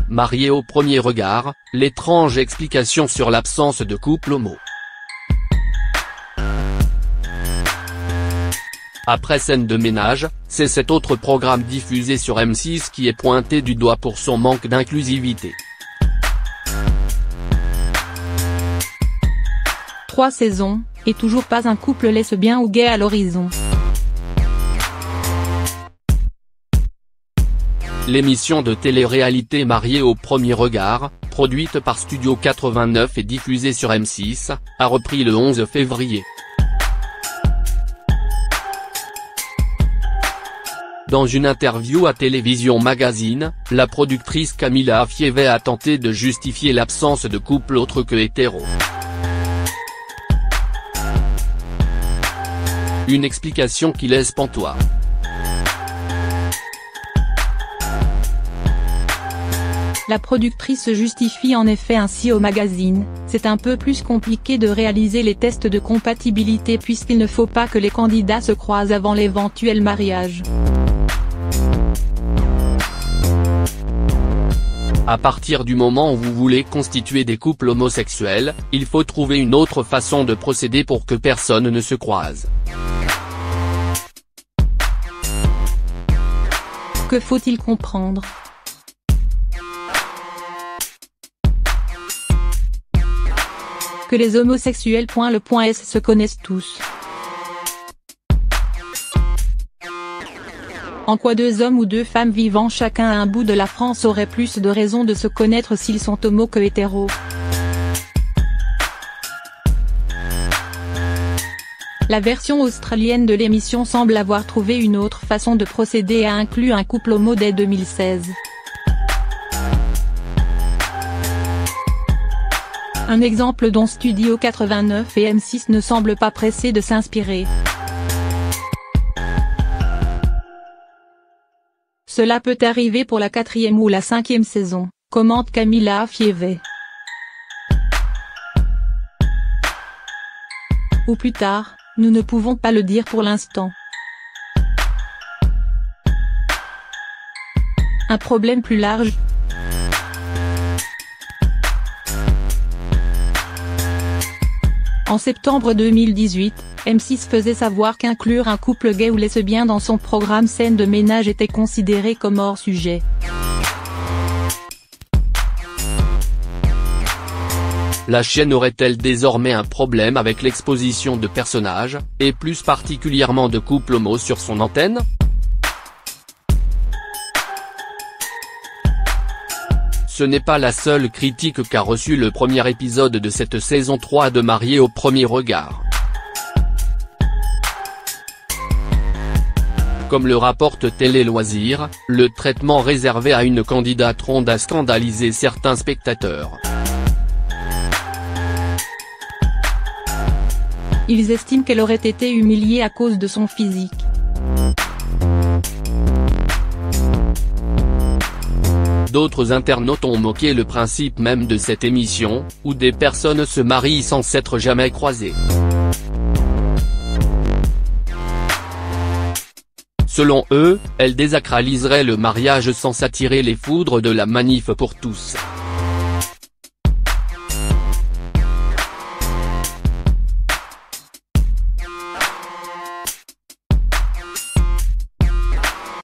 Marié au premier regard, l'étrange explication sur l'absence de couple homo. Après Scène de ménage, c'est cet autre programme diffusé sur M6 qui est pointé du doigt pour son manque d'inclusivité. 3 saisons, et toujours pas un couple lesbien ou gay à l'horizon. L'émission de télé-réalité Marié au premier regard, produite par Studio 89 et diffusée sur M6, a repris le 11 février. Dans une interview à Télévision Magazine, la productrice Camilla Fievet a tenté de justifier l'absence de couple autre que hétéro. Une explication qui laisse pantois. La productrice se justifie en effet ainsi au magazine: c'est un peu plus compliqué de réaliser les tests de compatibilité puisqu'il ne faut pas que les candidats se croisent avant l'éventuel mariage. À partir du moment où vous voulez constituer des couples homosexuels, il faut trouver une autre façon de procéder pour que personne ne se croise. Que faut-il comprendre? Que les homosexuels .s se connaissent tous. En quoi 2 hommes ou 2 femmes vivant chacun à un bout de la France auraient plus de raisons de se connaître s'ils sont homo que hétéros? La version australienne de l'émission semble avoir trouvé une autre façon de procéder et a inclus un couple homo dès 2016. Un exemple dont Studio 89 et M6 ne semblent pas pressés de s'inspirer. Cela peut arriver pour la 4e ou la 5e saison, commente Camilla Fievet. Ou plus tard, nous ne pouvons pas le dire pour l'instant. Un problème plus large. En septembre 2018, M6 faisait savoir qu'inclure un couple gay ou lesbien dans son programme Scène de ménage était considéré comme hors sujet. La chaîne aurait-elle désormais un problème avec l'exposition de personnages, et plus particulièrement de couples homo sur son antenne? Ce n'est pas la seule critique qu'a reçue le premier épisode de cette saison 3 de Marié au premier regard. Comme le rapporte Télé Loisirs, le traitement réservé à une candidate ronde a scandalisé certains spectateurs. Ils estiment qu'elle aurait été humiliée à cause de son physique. D'autres internautes ont moqué le principe même de cette émission, où des personnes se marient sans s'être jamais croisées. Selon eux, elle désacraliserait le mariage sans s'attirer les foudres de la Manif pour tous.